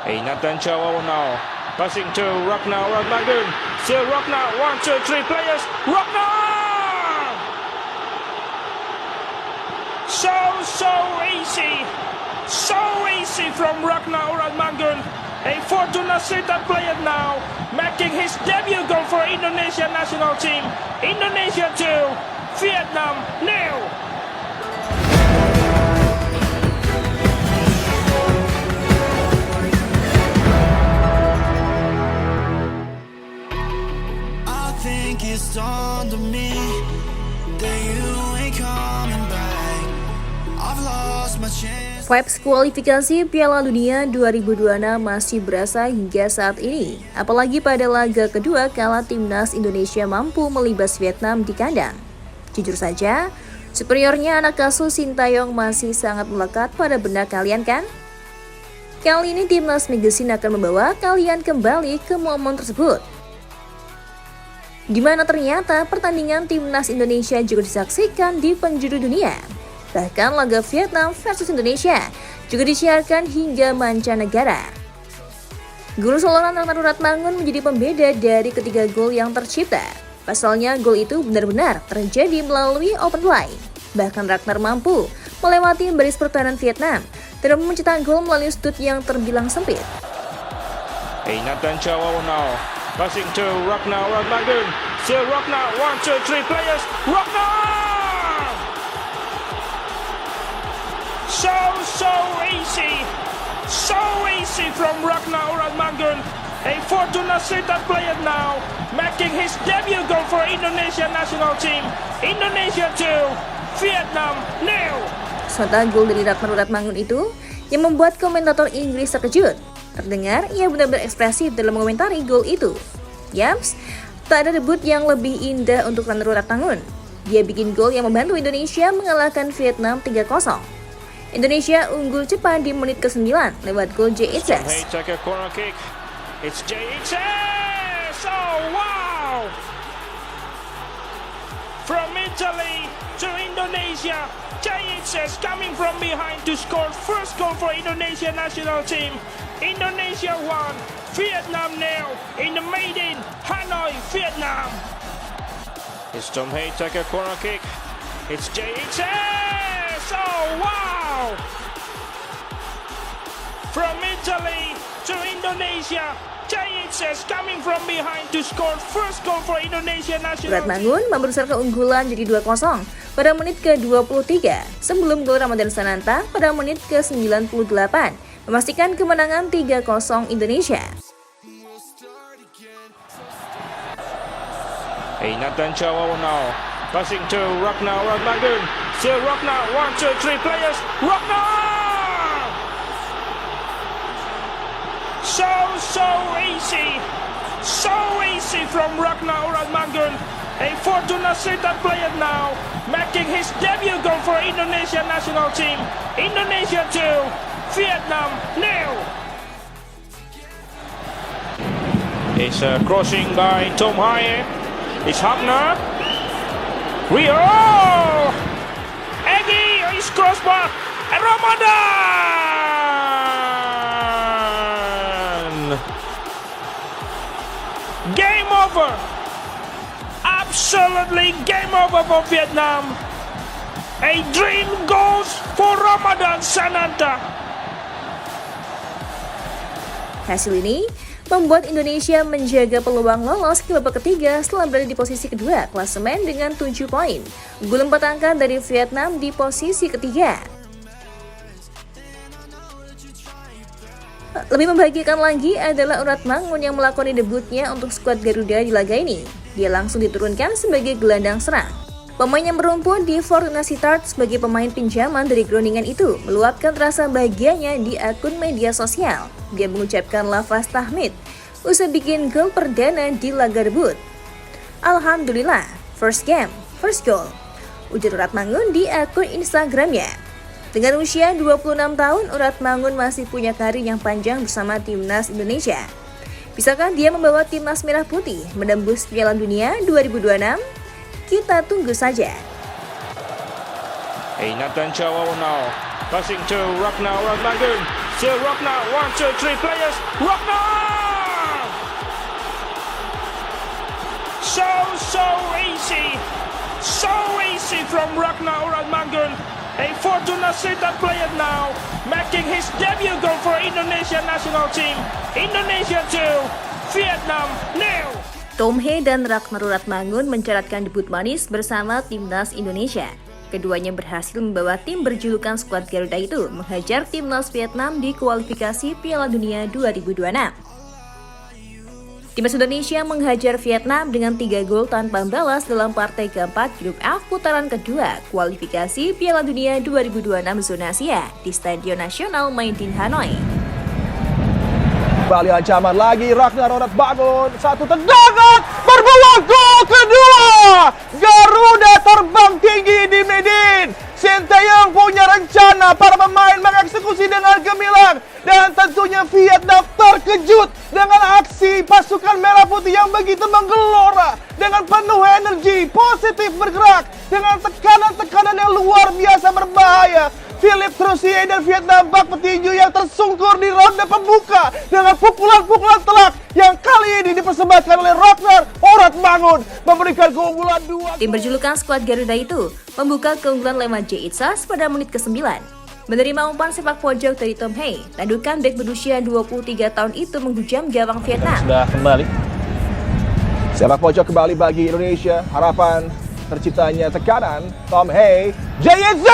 Nathan Chow now passing to Ragnar Radmagun. Still Ragnar, 1, 2, 3 players. Ragnar! So easy from Ragnar Radmagun. A Fortuna Sittard player now making his debut goal for Indonesia national team. Indonesia 2, Vietnam 0. It's dawned on me that you ain't coming back. I've lost my chance. Vibes kualifikasi Piala Dunia 2026 masih berasa hingga saat ini. Apalagi pada laga kedua kala timnas Indonesia mampu melibas Vietnam di kandang. Jujur saja, superiornya anak asuh Sintayong masih sangat melekat pada benak kalian kan? Kali ini timnas Megasin akan membawa kalian kembali ke momen tersebut. Di mana ternyata pertandingan timnas Indonesia juga disaksikan di penjuru dunia. Bahkan laga Vietnam versus Indonesia juga disiarkan hingga mancanegara. Gol soloran Ragnar Radmagun menjadi pembeda dari ketiga gol yang tercipta. Pasalnya gol itu benar-benar terjadi melalui open play. Bahkan Ragnar mampu melewati baris pertahanan Vietnam dan mencetak gol melalui sudut yang terbilang sempit. Nathan Chow now passing to Ragnar Radmagun. Still Ragnar, 1, 2, 3 players. Ragnar! So easy from Ragnar Radmagun. A Fortuna Sittard player now making his debut goal for Indonesia national team. Indonesia 2, Vietnam 0. Sementara gol dari Ragnar Radmagun itu yang membuat komentator Inggris terkejut. Terdengar ia benar-benar ekspresif dalam mengomentari gol itu. Yaps, tak ada debut yang lebih indah untuk Ragnar Radmagun. Dia bikin gol yang membantu Indonesia mengalahkan Vietnam 3-0. Indonesia unggul cepat di menit ke-9 lewat gol JHS. It's JHS! Oh wow! From Italy to Indonesia, JHS coming from behind to score first goal for Indonesia national team. Indonesia 1, Vietnam 0 in the made in Hanoi, Vietnam. It's Tom Hay take a corner kick. It's JHS! Oh wow! From Italy to Indonesia, JHS coming from behind to score first goal for Indonesia national team. Radmagun membesar keunggulan jadi 2-0 pada menit ke-23 sebelum gol Ramadan Sananta pada menit ke-98 memastikan kemenangan 3-0 Indonesia. Nathan Chow now passing to Ragnar Radmagun. Still Ragnar, 1, 2, 3 players. Ragnar! So easy from Ragnar Radmagun. A Fortuna Sittard player now making his debut goal for Indonesia national team. Indonesia 2, Vietnam 0. It's a crossing by Tom Haye. It's Hafner. Rio! Egy is crossbar. And Ramadan! Game over. Absolutely game over for Vietnam. A dream goes for Ramadan Sananta. Hasil ini membuat Indonesia menjaga peluang lolos ke babak ketiga setelah berada di posisi kedua klasemen dengan 7 poin. Gol 4 angka dari Vietnam di posisi ketiga. Lebih membahagiakan lagi adalah Radmagun yang melakoni debutnya untuk skuad Garuda di laga ini. Dia langsung diturunkan sebagai gelandang serang. Pemain yang merumput di Fortuna Sittard sebagai pemain pinjaman dari Groningen itu meluapkan rasa bahagianya di akun media sosial. Dia mengucapkan lafaz tahmid usai bikin gol perdana di laga debut. Alhamdulillah, first game, first goal, ujar Radmagun di akun Instagramnya. Dengan usia 26 tahun, Radmagun masih punya karir yang panjang bersama timnas Indonesia. Bisakah dia membawa timnas merah putih menembus Piala Dunia 2026? Kita tunggu saja. Nathan Chow now passing to Ragnar Radmagun. to Ragnar. 1, 2, 3 players. Ragnar! So easy. So easy from Ragnar Oratmangun. A Fortuna Sittard player now, making his debut goal for Indonesia national team. Indonesia 2, Vietnam 0. Tom Hee dan Ragnar Oratmangun mencatatkan debut manis bersama timnas Indonesia. Keduanya berhasil membawa tim berjulukan skuad Garuda itu menghajar timnas Vietnam di kualifikasi Piala Dunia 2026. Timnas Indonesia menghajar Vietnam dengan 3 gol tanpa balas dalam partai keempat grup F putaran kedua kualifikasi Piala Dunia 2026 zona Asia di Stadion Nasional Maidin Hanoi. Kembali ancaman lagi, Ragnar Oratmangun, satu tendangan, berpeluang gol kedua. Garuda terbang tinggi di Maidin. Sinteyong punya rencana, para pemain mengeksekusi dengan gemilang. Dan tentunya Vietnam terkejut dengan aksi pasukan merah putih yang begitu menggelora. Dengan penuh energi, positif bergerak. Dengan tekanan-tekanan yang luar biasa berbahaya. Philippe Troussier dan Vietnam bak petinju yang tersungkur di ronde pembuka dengan pukulan-pukulan telak yang kali ini dipersembahkan oleh Ragnar Oratmangun memberikan keunggulan 2. Tim berjulukan skuad Garuda itu membuka keunggulan lewat Jay Itzas pada menit ke-9. Menerima umpan sepak pojok dari Tom Hee, tandukan bek berusia 23 tahun itu menghujam gawang Vietnam. Sudah kembali. Sepak pojok kembali bagi Indonesia. Harapan terciptanya tekanan. Tom Hee, Jay Itzas!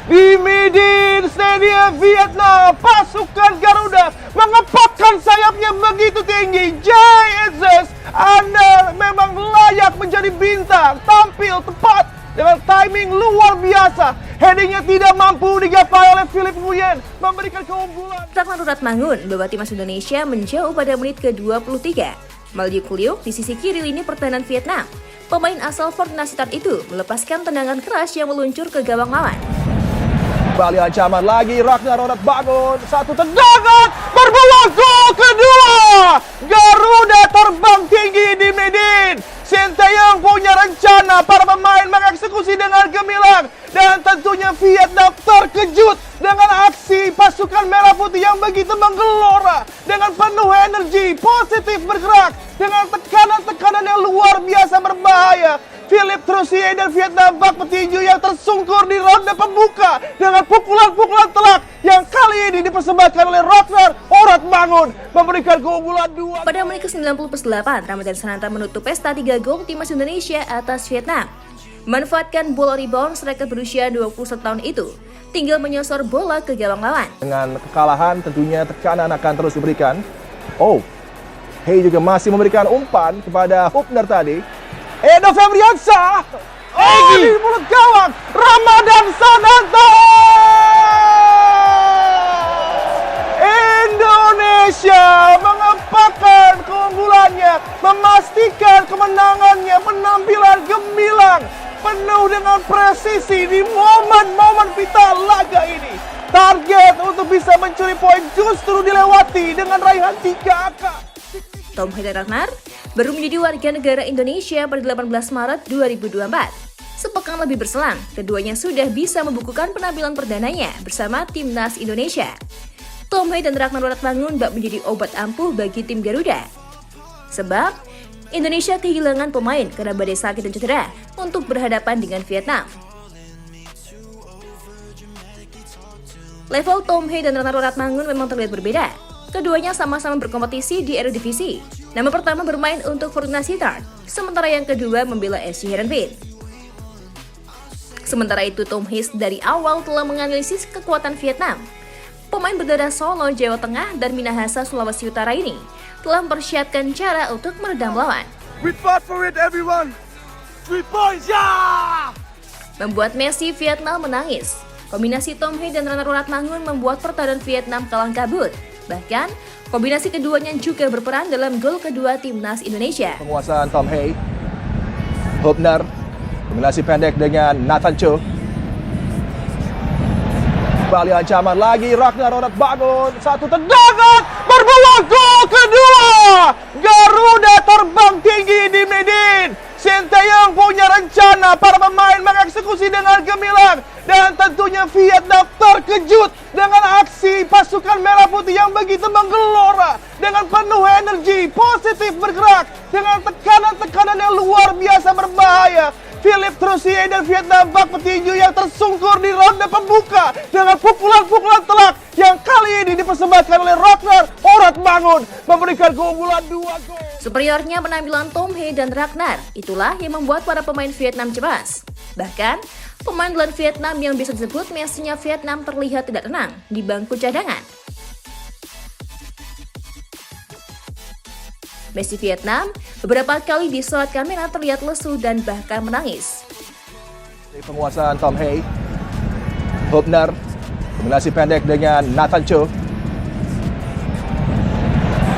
Di Maidin Stadium Vietnam, pasukan Garuda mengepakkan sayapnya begitu tinggi. Jay Itzas, Anda memang layak menjadi bintang. Tampil tepat dengan timing luar biasa. Headingnya tidak mampu digapai oleh Philippe Nguyen, memberikan keunggulan. Ragnar Oratmangun membawa timnas Indonesia menjauh pada menit ke-23. Maliuk Liuk di sisi kiri lini pertahanan Vietnam. Pemain asal Fortuna Sittard itu melepaskan tendangan keras yang meluncur ke gawang lawan. Kembali ancaman lagi, Ragnar Oratmangun, satu tendangan, berpeluang gol kedua. Garuda terbang tinggi di Maidin. Sinteyong punya rencana, para pemain mengeksekusi dengan gemilang. Dan tentunya Vietnam terkejut dengan aksi pasukan merah putih yang begitu menggelora. Dengan penuh energi, positif bergerak. Dengan tekanan-tekanan yang luar biasa berbahaya. Philippe Troussier dan Vietnam bak petinju yang tersungkur di ronde pembuka dengan pukulan-pukulan telak yang kali ini dipersembahkan oleh Ragnar Oratmangun memberikan keunggulan 2. Pada menit ke-98, Ramadhan Sananta menutup pesta 3 gol timnas Indonesia atas Vietnam. Memanfaatkan bola rebound striker berusia 21 tahun itu, tinggal menyosor bola ke gawang lawan. Dengan kekalahan tentunya tekanan akan terus diberikan. Hee juga masih memberikan umpan kepada Hubner tadi. Edo Febriansyah, di mulut gawang, Ramadhan Sananta. Indonesia mengepakkan keunggulannya, memastikan kemenangannya, penampilan gemilang, penuh dengan presisi di momen-momen vital laga ini. Target untuk bisa mencuri poin justru dilewati dengan raihan 3 angka. Tom Hee dan Ragnar baru menjadi warga negara Indonesia pada 18 Maret 2024. Sepekan lebih berselang, keduanya sudah bisa membukukan penampilan perdananya bersama timnas Indonesia. Tom Hee dan Ragnar Oratmangun bak menjadi obat ampuh bagi tim Garuda. Sebab, Indonesia kehilangan pemain karena badai sakit dan cedera untuk berhadapan dengan Vietnam. Level Tom Hee dan Ragnar Oratmangun memang terlihat berbeda. Keduanya sama-sama berkompetisi di Eredivisie. Nama pertama bermain untuk Fortuna Sittard, sementara yang kedua membela SC Heerenveen. Sementara itu, Tom Hee dari awal telah menganalisis kekuatan Vietnam. Pemain berdarah Solo, Jawa Tengah, dan Minahasa, Sulawesi Utara ini telah mempersiapkan cara untuk meredam lawan. We fought for it, everyone. 3 points, yeah! Membuat Messi Vietnam menangis. Kombinasi Tom Hee dan Ragnar Oratmangun membuat pertahanan Vietnam kalang kabut. Bahkan, kombinasi keduanya juga berperan dalam gol kedua timnas Indonesia. Penguasaan Tom Hee, Hubner, kombinasi pendek dengan Nathan Cho. Kembali ancaman lagi, Ragnar Oratmangun, satu tendangan, berpeluang gol kedua. Garuda terbang tinggi di Maidin. Sinteyong punya rencana, para pemain mengeksekusi dengan gemilang. Dan tentunya Vietnam terkejut dengan aksi pasukan merah putih yang begitu menggelora dengan penuh energi, positif bergerak dengan tekanan-tekanan yang luar biasa berbahaya. Philippe Troussier dan Vietnam bak petinju yang tersungkur di ronde pembuka dengan pukulan-pukulan telak yang kali ini dipersembahkan oleh Ragnar Oratmangun memberikan keunggulan 2 gol. Superiornya penampilan Tom Hee dan Ragnar, itulah yang membuat para pemain Vietnam cemas. Bahkan, pemain andalan Vietnam yang bisa disebut Messi-nya Vietnam terlihat tidak tenang di bangku cadangan. Messi Vietnam beberapa kali disorot kamera terlihat lesu dan bahkan menangis. Penguasaan Tom Hee, Hubner, kombinasi pendek dengan Nathan Cho.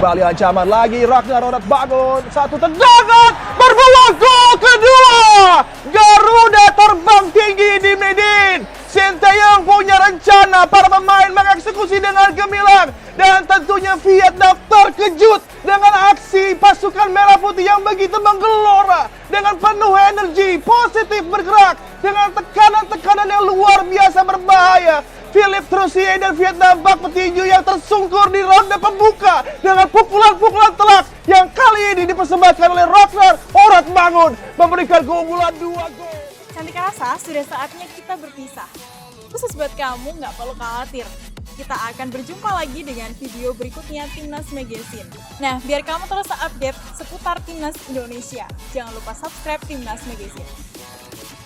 Kembali ancaman lagi, Ragnar Oratmangun, satu tendangan, berpeluang gol kedua. Garuda terbang tinggi di Medin. Sinteyong punya rencana, para pemain mengeksekusi dengan gemilang. Dan tentunya Vietnam terkejut dengan aksi pasukan merah putih yang begitu menggelora dengan penuh energi, positif bergerak dengan tekanan-tekanan yang luar biasa berbahaya. Philippe Troussier dan Vietnam bak petinju yang tersungkur di ronde pembuka dengan pukulan-pukulan telak yang kali ini dipersembahkan oleh Ragnar Oratmangun memberikan keunggulan 2 gol. Cantik rasa, sudah saatnya kita berpisah. Khusus buat kamu, nggak perlu khawatir. Kita akan berjumpa lagi dengan video berikutnya Timnas Magazine. Nah, biar kamu terus update seputar Timnas Indonesia, jangan lupa subscribe Timnas Magazine.